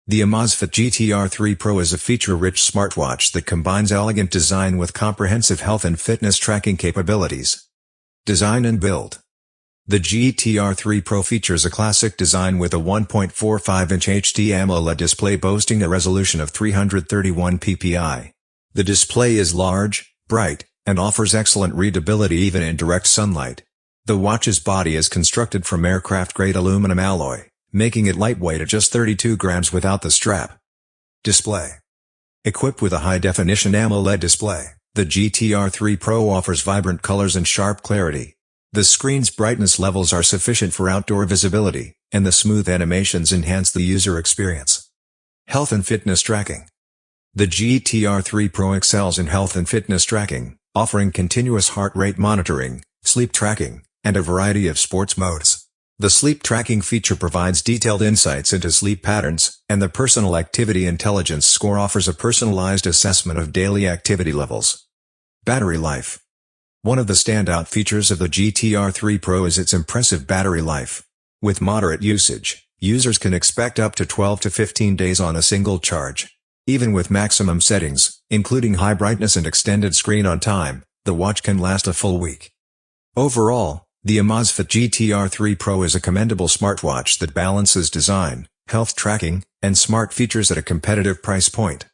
The Amazfit GTR 3 Pro is a feature-rich smartwatch that combines elegant design with comprehensive health and fitness tracking capabilities. Design and build. The GTR 3 Pro features a classic design with a 1.45-inch HD AMOLED display boasting a resolution of 331 ppi. The display is large, bright, and offers excellent readability even in direct sunlight. The watch's body is constructed from aircraft-grade aluminum alloy, making it lightweight at just 32 grams without the strap. Display. Equipped with a high-definition AMOLED display, the GTR 3 Pro offers vibrant colors and sharp clarity. The screen's brightness levels are sufficient for outdoor visibility, and the smooth animations enhance the user experience. Health and fitness tracking. The GTR 3 Pro excels in health and fitness tracking, offering continuous heart rate monitoring, sleep tracking, and a variety of sports modes. The sleep tracking feature provides detailed insights into sleep patterns, and the Personal Activity Intelligence Score offers a personalized assessment of daily activity levels. Battery life. One of the standout features of the GTR 3 Pro is its impressive battery life. With moderate usage, users can expect up to 12 to 15 days on a single charge. Even with maximum settings, including high brightness and extended screen on time, the watch can last a full week. Overall, the Amazfit GTR 3 Pro is a commendable smartwatch that balances design, health tracking, and smart features at a competitive price point.